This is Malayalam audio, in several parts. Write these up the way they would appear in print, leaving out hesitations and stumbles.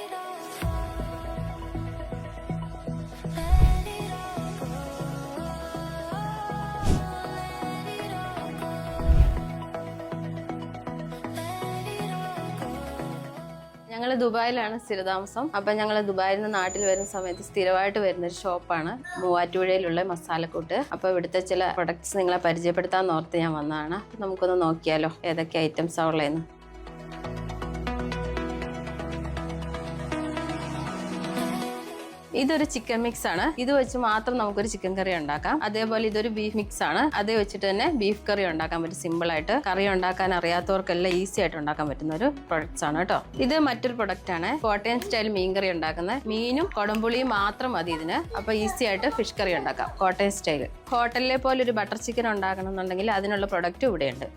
ഞങ്ങൾ ദുബായിലാണ് സ്ഥിരതാമസം. അപ്പം ഞങ്ങൾ ദുബായിൽ നിന്ന് നാട്ടിൽ വരുന്ന സമയത്ത് സ്ഥിരമായിട്ട് വരുന്നൊരു ഷോപ്പാണ് മൂവാറ്റുപുഴയിലുള്ള മസാലക്കൂട്ട്. അപ്പോൾ ഇവിടുത്തെ ചില പ്രൊഡക്ട്സ് നിങ്ങളെ പരിചയപ്പെടുത്താൻ ഓർത്ത് ഞാൻ വന്നതാണ്. നമുക്കൊന്ന് നോക്കിയാലോ ഏതൊക്കെ ഐറ്റംസാണ് ഉള്ളതെന്ന്. ഇതൊരു ചിക്കൻ മിക്സ് ആണ്. ഇത് വെച്ച് മാത്രം നമുക്കൊരു ചിക്കൻ കറി ഉണ്ടാക്കാം. അതേപോലെ ഇതൊരു ബീഫ് മിക്സ് ആണ്. അതേ വെച്ചിട്ട് തന്നെ ബീഫ് കറി ഉണ്ടാക്കാൻ പറ്റും. സിമ്പിൾ ആയിട്ട് കറി ഉണ്ടാക്കാൻ അറിയാത്തവർക്കെല്ലാം ഈസി ആയിട്ട് ഉണ്ടാക്കാൻ പറ്റുന്ന ഒരു പ്രൊഡക്ട്സ് ആണ് കേട്ടോ. ഇത് മറ്റൊരു പ്രൊഡക്റ്റ് ആണ്. കോട്ടയം സ്റ്റൈൽ മീൻ കറി ഉണ്ടാക്കുന്നത്. മീനും കൊടംപുളിയും മാത്രം മതി ഇതിന്. അപ്പൊ ഈസി ആയിട്ട് ഫിഷ് കറി ഉണ്ടാക്കാം കോട്ടയം സ്റ്റൈൽ. ഹോട്ടലിലെ പോലെ ഒരു ബട്ടർ ചിക്കൻ ഉണ്ടാക്കണം എന്നുണ്ടെങ്കിൽ അതിനുള്ള പ്രൊഡക്റ്റ് ഇവിടെയുണ്ട്.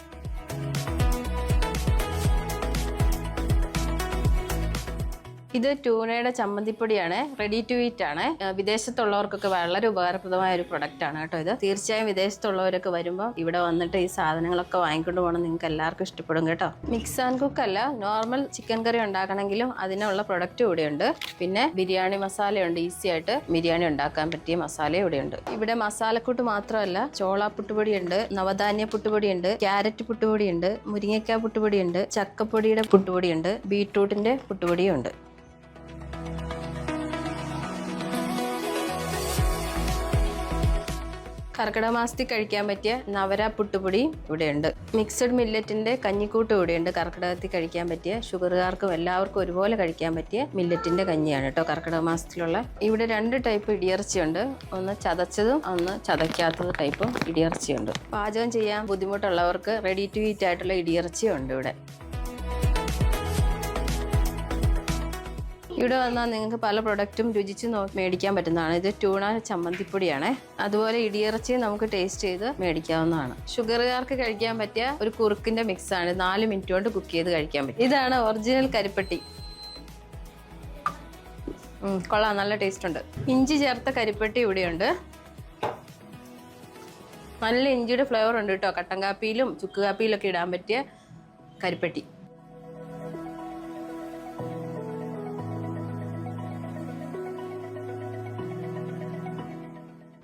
ഇത് ട്യൂണയുടെ ചമ്മന്തിപ്പൊടിയാണ്. റെഡി ടു ഈറ്റ് ആണ്. വിദേശത്തുള്ളവർക്കൊക്കെ വളരെ ഉപകാരപ്രദമായ ഒരു പ്രൊഡക്റ്റ് ആണ് കേട്ടോ ഇത്. തീർച്ചയായും വിദേശത്തുള്ളവരൊക്കെ വരുമ്പോൾ ഇവിടെ വന്നിട്ട് ഈ സാധനങ്ങളൊക്കെ വാങ്ങിക്കൊണ്ട് പോകണം. നിങ്ങൾക്ക് എല്ലാവർക്കും ഇഷ്ടപ്പെടും കേട്ടോ. മിക്സ് ആൻഡ് കുക്ക് അല്ല, നോർമൽ ചിക്കൻ കറി ഉണ്ടാക്കണമെങ്കിലും അതിനുള്ള പ്രൊഡക്റ്റ് ഇവിടെയുണ്ട്. പിന്നെ ബിരിയാണി മസാലയുണ്ട്. ഈസി ആയിട്ട് ബിരിയാണി ഉണ്ടാക്കാൻ പറ്റിയ മസാല ഇവിടെയുണ്ട്. ഇവിടെ മസാലക്കൂട്ട് മാത്രമല്ല, ചോള പുട്ടുപൊടിയുണ്ട്, നവധാന്യ പുട്ടുപൊടിയുണ്ട്, ക്യാരറ്റ് പുട്ടുപൊടിയുണ്ട്, മുരിങ്ങയ്ക്ക പുട്ടുപൊടിയുണ്ട്, ചക്കപ്പൊടിയുടെ പുട്ടുപൊടിയുണ്ട്, ബീട്രൂട്ടിന്റെ പുട്ടുപൊടിയും ഉണ്ട്. കർക്കിടക മാസത്തിൽ കഴിക്കാൻ പറ്റിയ നവര പുട്ടുപൊടി ഇവിടെയുണ്ട്. മിക്സഡ് മില്ലറ്റിന്റെ കഞ്ഞിക്കൂട്ട് ഇവിടെയുണ്ട്. കർക്കിടകത്തിൽ കഴിക്കാൻ പറ്റിയ ഷുഗറുകാർക്കും എല്ലാവർക്കും ഒരുപോലെ കഴിക്കാൻ പറ്റിയ മില്ലറ്റിന്റെ കഞ്ഞിയാണ് കേട്ടോ കർക്കിടക മാസത്തിലുള്ള. ഇവിടെ 2 ടൈപ്പ് ഇടിയിറച്ചിയുണ്ട്. ഒന്ന് ചതച്ചതും ഒന്ന് ചതയ്ക്കാത്തത് ടൈപ്പും ഇടിയിറച്ചിയുണ്ട്. പാചകം ചെയ്യാൻ ബുദ്ധിമുട്ടുള്ളവർക്ക് റെഡി ടു ഈറ്റ് ആയിട്ടുള്ള ഇടിയിറച്ചിയും ഉണ്ട് ഇവിടെ. ഇവിടെ വന്നാൽ നിങ്ങൾക്ക് പല പ്രൊഡക്റ്റും രുചിച്ച് മേടിക്കാൻ പറ്റുന്നതാണ്. ഇത് ട്യൂണ ചമ്മന്തിപ്പൊടിയാണ്. അതുപോലെ ഇടിയിറച്ചി നമുക്ക് ടേസ്റ്റ് ചെയ്ത് മേടിക്കാവുന്നതാണ്. ഷുഗറുകാർക്ക് കഴിക്കാൻ പറ്റിയ ഒരു കുറുക്കിന്റെ മിക്സ് ആണ്. 4 മിനിറ്റ് കൊണ്ട് കുക്ക് ചെയ്ത് കഴിക്കാൻ പറ്റും. ഇതാണ് ഒറിജിനൽ കരിപ്പട്ടി. കൊള്ളാം, നല്ല ടേസ്റ്റ് ഉണ്ട്. ഇഞ്ചി ചേർത്ത കരിപ്പട്ടി ഇവിടെയുണ്ട്. നല്ല ഇഞ്ചിയുടെ ഫ്ലേവർ ഉണ്ട് കേട്ടോ. കട്ടൻ കാപ്പിയിലും ചുക്ക് കാപ്പിയിലൊക്കെ ഇടാൻ പറ്റിയ കരിപ്പട്ടി.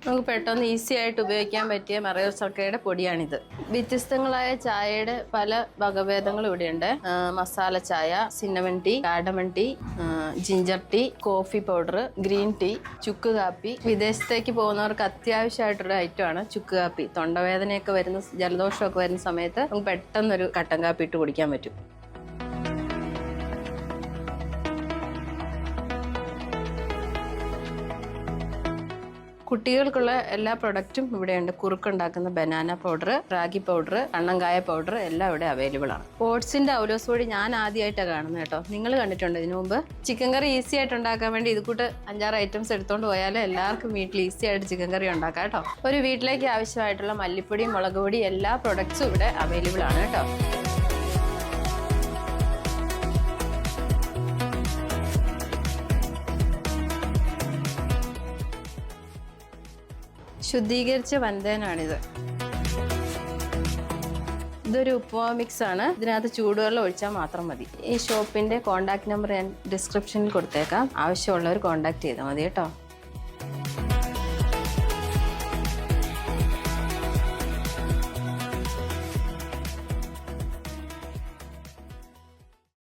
നമുക്ക് പെട്ടെന്ന് ഈസി ആയിട്ട് ഉപയോഗിക്കാൻ പറ്റിയ മറയൂർ ശർക്കരയുടെ പൊടിയാണിത്. വ്യത്യസ്തങ്ങളായ ചായയുടെ പല വകഭേദങ്ങളും ഇവിടെയുണ്ട്. Masala chai, cinnamon tea, cardamom tea, ginger tea, coffee powder, green tea, ചുക്ക് കാപ്പി. വിദേശത്തേക്ക് പോകുന്നവർക്ക് അത്യാവശ്യമായിട്ടൊരു ഐറ്റമാണ് ചുക്ക് കാപ്പി. തൊണ്ടവേദനയൊക്കെ വരുന്ന, ജലദോഷമൊക്കെ വരുന്ന സമയത്ത് നമുക്ക് പെട്ടെന്നൊരു കട്ടൻ കാപ്പി ഇട്ട് കുടിക്കാൻ പറ്റും. കുട്ടികൾക്കുള്ള എല്ലാ പ്രൊഡക്റ്റും ഇവിടെയുണ്ട്. കുറുക്കുണ്ടാക്കുന്ന ബനാന പൗഡർ, റാഗി പൗഡർ, കണ്ണങ്കായ പൗഡർ എല്ലാം ഇവിടെ അവൈലബിൾ ആണ്. ഓട്സിന്റെ ഔലോസ് പൊടി ഞാൻ ആദ്യമായിട്ടാണ് കാണുന്നത് കേട്ടോ. നിങ്ങൾ കണ്ടിട്ടുണ്ടോ ഇതിനു മുമ്പ്? ചിക്കൻ കറി ഈസി ആയിട്ട് ഉണ്ടാക്കാൻ വേണ്ടി ഇത് കൂട്ട് 5-6 ഐറ്റംസ് എടുത്തോണ്ട് പോയാൽ എല്ലാവർക്കും വീട്ടിൽ ഈസി ആയിട്ട് ചിക്കൻ കറി ഉണ്ടാക്കാം കേട്ടോ. ഒരു വീട്ടിലേക്ക് ആവശ്യമായിട്ടുള്ള മല്ലിപ്പൊടി, മുളക് പൊടി എല്ലാ പ്രൊഡക്ട്സും ഇവിടെ അവൈലബിൾ ആണ് കേട്ടോ. ശുദ്ധീകരിച്ച വൻതേനാണിത്. ഇതൊരു ഉപ്പുമാവ് മിക്സ് ആണ്. ഇതിനകത്ത് ചൂടുവെള്ളം ഒഴിച്ചാൽ മാത്രം മതി. ഈ ഷോപ്പിന്റെ കോൺടാക്ട് നമ്പർ ഞാൻ ഡിസ്ക്രിപ്ഷനിൽ കൊടുത്തേക്കാം. ആവശ്യമുള്ളവർ കോൺടാക്ട് ചെയ്താൽ മതി കേട്ടോ.